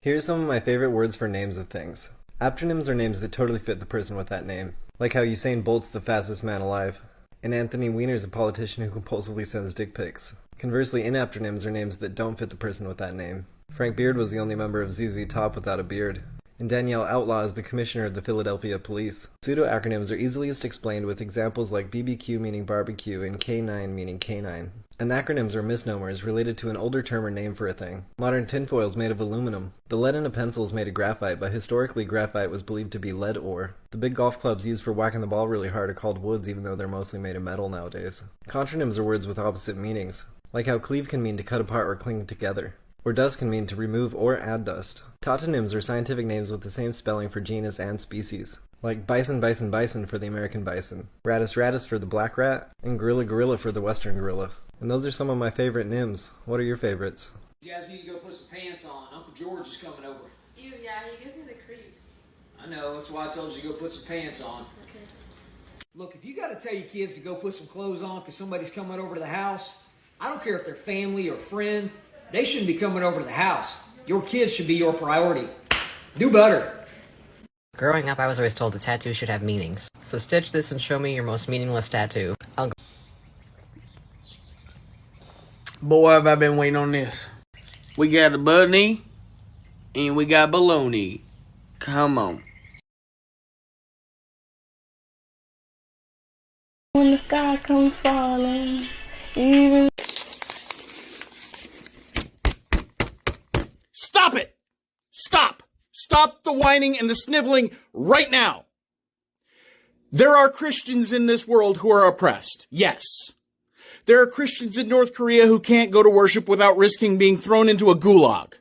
Here are some of my favorite words for names of things. Aptronyms are names that totally fit the person with that name. Like how Usain Bolt's the fastest man alive, and Anthony Weiner's a politician who compulsively sends dick pics. Conversely, inaptronyms are names that don't fit the person with that name. Frank Beard was the only member of ZZ Top without a beard. And Danielle Outlaw is the commissioner of the Philadelphia Police. Pseudo-acronyms are easiest explained with examples like BBQ meaning barbecue and K9 meaning canine. Anacronyms are misnomers related to an older term or name for a thing. Modern tinfoil is made of aluminum. The lead in a pencil is made of graphite, but historically graphite was believed to be lead ore. The big golf clubs used for whacking the ball really hard are called woods, even though they're mostly made of metal nowadays. Contronyms are words with opposite meanings, like how cleave can mean to cut apart or cling together, or dust can mean to remove or add dust. Tautonyms are scientific names with the same spelling for genus and species, like bison bison bison for the American bison, ratus ratus for the black rat, and gorilla gorilla for the western gorilla. And those are some of my favorite NIMs. What are your favorites? You guys need to go put some pants on. Uncle George is coming over. Ew, yeah, he gives me the creeps. I know, that's why I told you to go put some pants on. Okay. Look, if you gotta tell your kids to go put some clothes on because somebody's coming over to the house, I don't care if they're family or friend, they shouldn't be coming over to the house. Your kids should be your priority. Do better. Growing up, I was always told a tattoo should have meanings. So stitch this and show me your most meaningless tattoo. I'll go. Boy, have I been waiting on this. We got a bunny, and we got baloney. Come on. When the sky comes falling, even... Stop it! Stop! Stop the whining and the sniveling right now! There are Christians in this world who are oppressed, yes. There are Christians in North Korea who can't go to worship without risking being thrown into a gulag.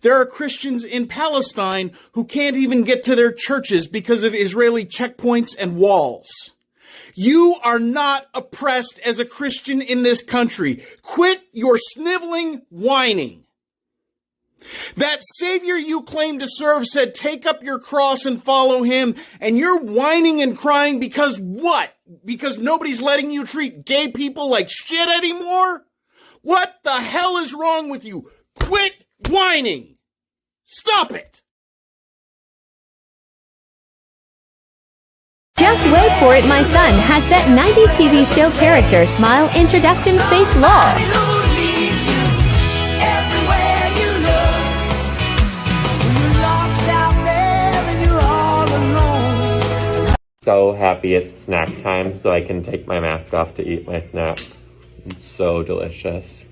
There are Christians in Palestine who can't even get to their churches because of Israeli checkpoints and walls. You are not oppressed as a Christian in this country. Quit your sniveling whining. That Savior you claim to serve said, take up your cross and follow him, and you're whining and crying because what? Because nobody's letting you treat gay people like shit anymore? What the hell is wrong with you? Quit whining! Stop it! Just wait for it, my son has that 90s TV show character smile introduction face law. So happy it's snack time so I can take my mask off to eat my snack. It's so delicious.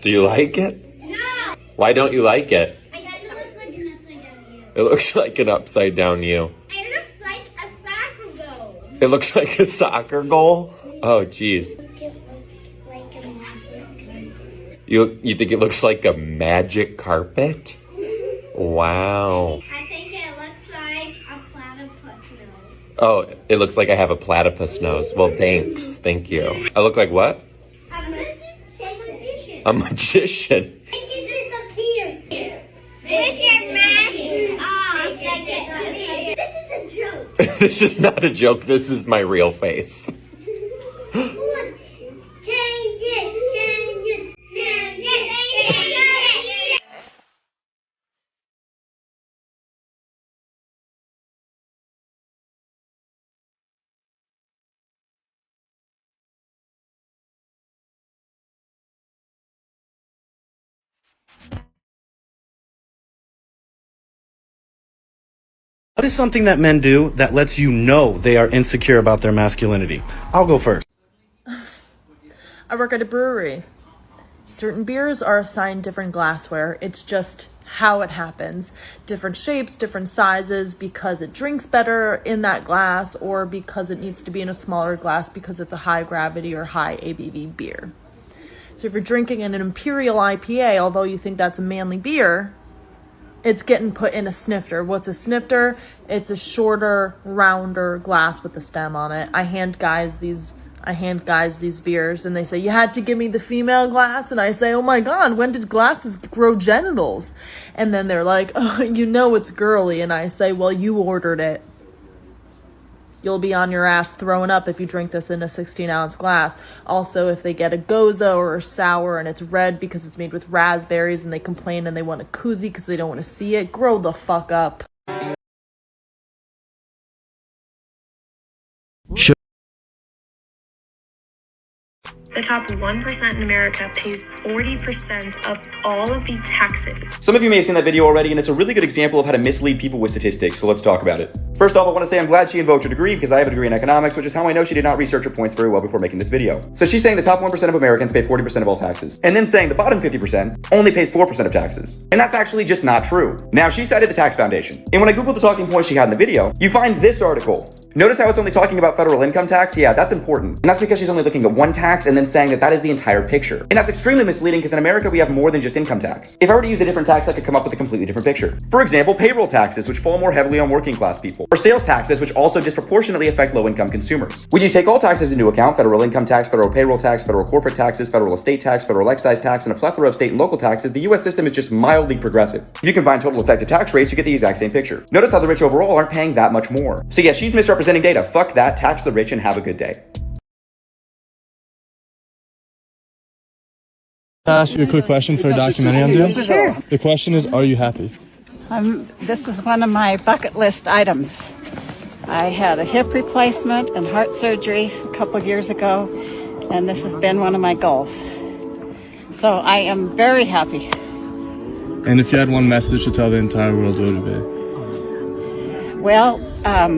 Do you like it? No! Why don't you like it? It looks like an upside down you. It looks like an upside down you. It looks like a soccer goal. It looks like a soccer goal? Oh, jeez. It looks like a magic. You think it looks like a magic carpet? Wow. I think it looks like a platypus nose. Oh, it looks like I have a platypus nose. Well, thanks. Thank you. I look like what? A magician. A magician. Make it disappear. Take your mask off. This is a joke. This is not a joke. This is my real face. Look. Change it. What is something that men do that lets you know they are insecure about their masculinity? I'll go first. I work at a brewery. Certain beers are assigned different glassware. It's just how it happens. Different shapes, different sizes, because it drinks better in that glass or because it needs to be in a smaller glass because it's a high gravity or high ABV beer. So if you're drinking an Imperial IPA, although you think that's a manly beer, it's getting put in a snifter. What's a snifter? It's a shorter, rounder glass with a stem on it. I hand guys these beers and they say, you had to give me the female glass? And I say, oh my God, when did glasses grow genitals? And then they're like, oh, you know it's girly. And I say, well, you ordered it. you'll be on your ass throwing up if you drink this in a 16-ounce glass. Also, if they get a goza or a sour and it's red because it's made with raspberries and they complain and they want a koozie because they don't want to see it, grow the fuck up. The top 1% in America pays 40% of all of the taxes. Some of you may have seen that video already, and it's a really good example of how to mislead people with statistics, so let's talk about it. First off, I want to say I'm glad she invoked her degree because I have a degree in economics, which is how I know she did not research her points very well before making this video. So she's saying the top 1% of Americans pay 40% of all taxes, and then saying the bottom 50% only pays 4% of taxes. And that's actually just not true. Now, she cited the Tax Foundation, and when I googled the talking points she had in the video, you find this article. Notice how it's only talking about federal income tax? Yeah, that's important. And that's because she's only looking at one tax and then saying that that is the entire picture. And that's extremely misleading because in America we have more than just income tax. If I were to use a different tax, I could come up with a completely different picture. For example, payroll taxes, which fall more heavily on working class people, or sales taxes, which also disproportionately affect low-income consumers. When you take all taxes into account, federal income tax, federal payroll tax, federal corporate taxes, federal estate tax, federal excise tax, and a plethora of state and local taxes, the US system is just mildly progressive. If you combine total effective tax rates, you get the exact same picture. Notice how the rich overall aren't paying that much more. So yeah, she's misrepresenting data. Fuck that, tax the rich and have a good day. I'll ask you a quick question for a documentary I'm doing. Sure. The question is, are you happy? This is one of my bucket list items. I had a hip replacement and heart surgery a couple of years ago, and this has been one of my goals. So I am very happy. And if you had one message to tell the entire world, what would it be? Well,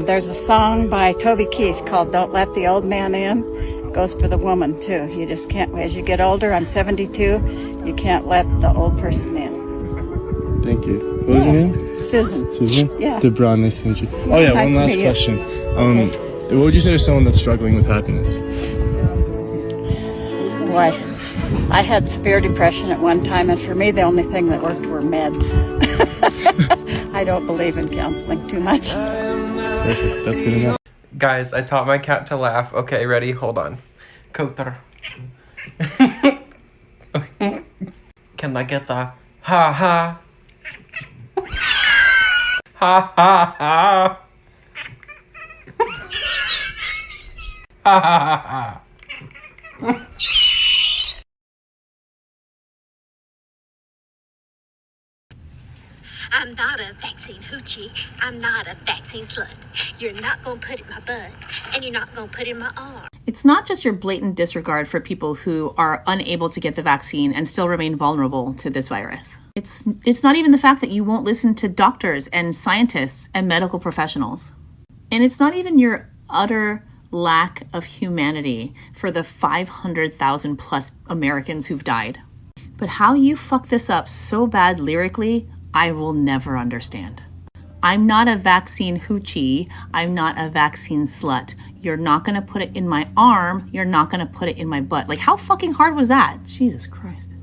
there's a song by Toby Keith called Don't Let the Old Man In. It goes for the woman, too. You just can't, as you get older, I'm 72, you can't let the old person in. Thank you. What was your name? Susan. Susan? Yeah. DeBron, nice to meet you. Oh yeah, nice one last question. What would you say to someone that's struggling with happiness? Why? I had severe depression at one time, and for me, the only thing that worked were meds. I don't believe in counseling too much. Perfect. That's good enough. Guys, I taught my cat to laugh. Okay, ready? Hold on. Kotar. Can I get the ha ha? Ha ha ha. Ha ha ha. I'm not a vaccine hoochie. I'm not a vaccine slut. You're not gonna put it in my butt, and you're not gonna put it in my arm. It's not just your blatant disregard for people who are unable to get the vaccine and still remain vulnerable to this virus. It's not even the fact that you won't listen to doctors and scientists and medical professionals. And it's not even your utter lack of humanity for the 500,000 plus Americans who've died. But how you fuck this up so bad lyrically, I will never understand. I'm not a vaccine hoochie. I'm not a vaccine slut. You're not going to put it in my arm. You're not going to put it in my butt. Like, how fucking hard was that? Jesus Christ.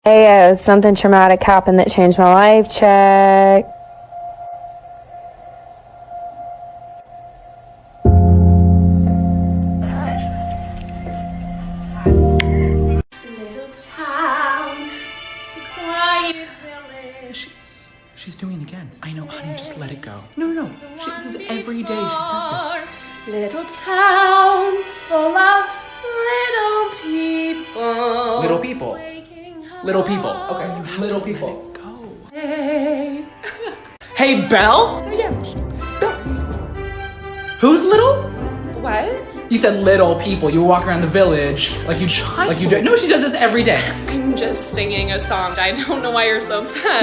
Hey, something traumatic happened that changed my life. Check. She's doing it again. I know, honey, just let it go. No. This is every day she says this. Little town full of little people. Little people. Little people. Okay, you have little people. Go. Hey, Belle? Oh, yeah. Belle. Who's little? What? You said little people. You walk around the village like you do. No, she does this every day. I'm just singing a song. I don't know why you're so upset.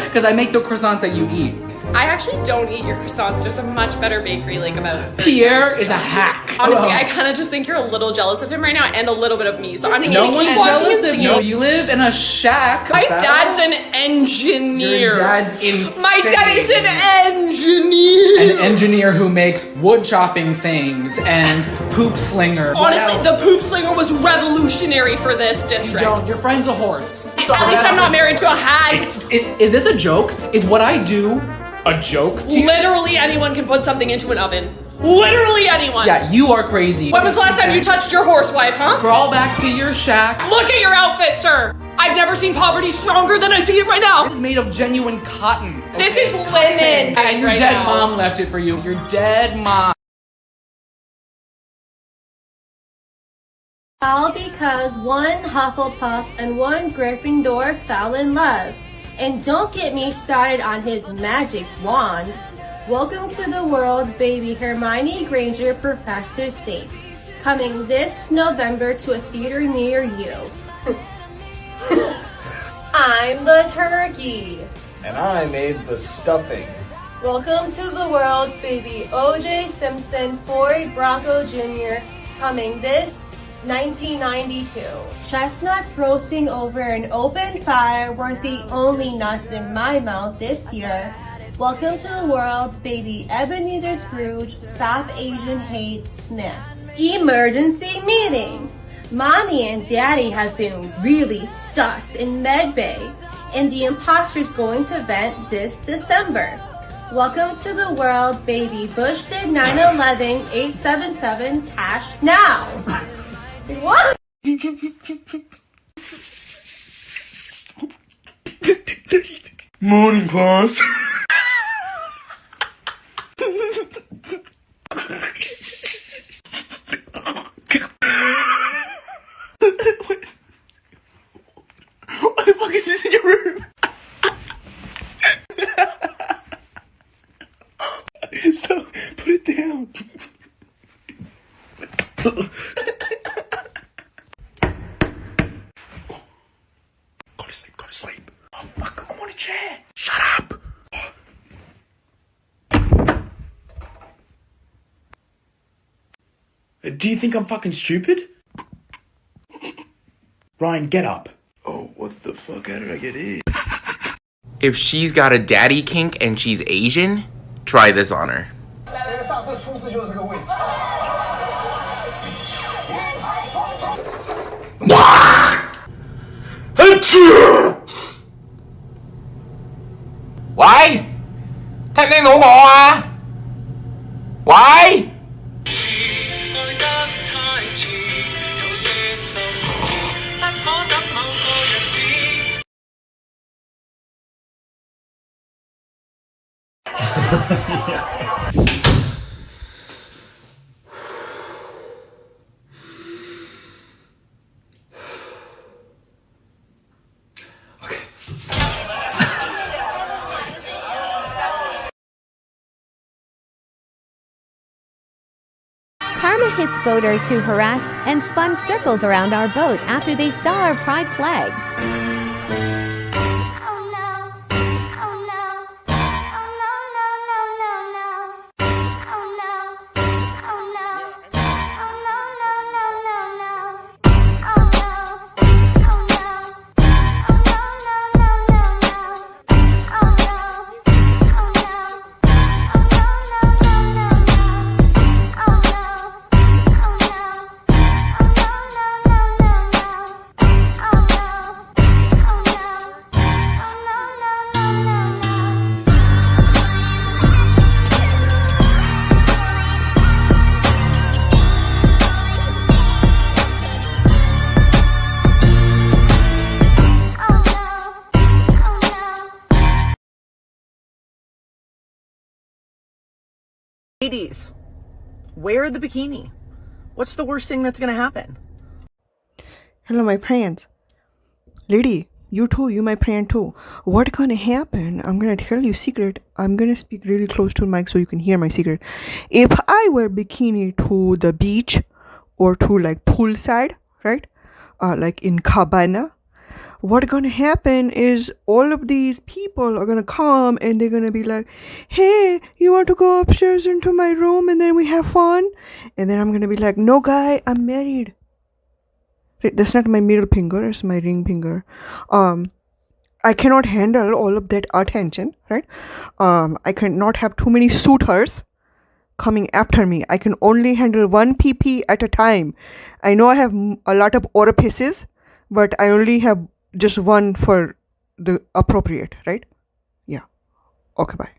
Because I make the croissants that you eat. I actually don't eat your croissants. There's a much better bakery like about Pierre is a hack. Honestly, I kind of just think you're a little jealous of him right now and a little bit of me. So I'm just no gonna one's keep walking jealous and of you. You live in a shack. My dad's an engineer. Your dad's insane. My dad is an engineer. An engineer who makes wood chopping things and poop slinger. Honestly, the poop slinger was revolutionary for this district. Don't. Your friend's a horse. At least I'm not married to a hag. Is this a joke? Is what I do a joke to you? Literally anyone can put something into an oven. Literally anyone. Yeah, you are crazy. When was the last time you touched your horse wife, huh? Crawl back to your shack. Look at your outfit, sir. I've never seen poverty stronger than I see it right now. It's made of genuine cotton. This is linen. And your right dead now. mom left it for you. Your dead mom. All because one Hufflepuff and one Gryffindor fell in love. And don't get me started on his magic wand. Welcome to the world, baby Hermione Granger, Professor Snape. Coming this November to a theater near you. I'm the turkey. And I made the stuffing. Welcome to the world, baby O.J. Simpson, Floyd Bronco Jr. Coming this 1992. Chestnuts roasting over an open fire were the only nuts in my mouth this year. Welcome to the world, baby Ebenezer Scrooge, Stop Asian Hate Smith. Emergency meeting. Mommy and Daddy have been really sus in medbay, and the imposter's going to vent this December. Welcome to the world, baby Bush did 9/11, 877, cash now. What? Morning, boss. What the fuck is this in your room? Stop. Put it down. Go to sleep. Go to sleep. Oh, fuck. I'm on a chair. Shut up. Do you think I'm fucking stupid? Ryan, get up. Oh, what the fuck? How did I get in? If she's got a daddy kink and she's Asian, try this on her. Why? Thằng này nổ bò à? Why? Karma hits voters who harassed and spun circles around our vote after they saw our pride flags. Ladies, wear the bikini. What's the worst thing that's gonna happen? Hello, my friends. Lady, you too, you my friend too. What gonna happen? I'm gonna tell you secret. I'm gonna speak really close to the mic so you can hear my secret. If I wear bikini to the beach or to like poolside, right? Like in Cabana, what gonna happen is all of these people are gonna come and they're gonna be like, hey, you want to go upstairs into my room and then we have fun? And then I'm gonna be like, no guy, I'm married. That's not my middle finger, it's my ring finger. I cannot handle all of that attention, right? I cannot have too many suitors coming after me. I can only handle one PP at a time. I know I have a lot of orifices, but I only have just one for the appropriate, right? Yeah. Okay, bye.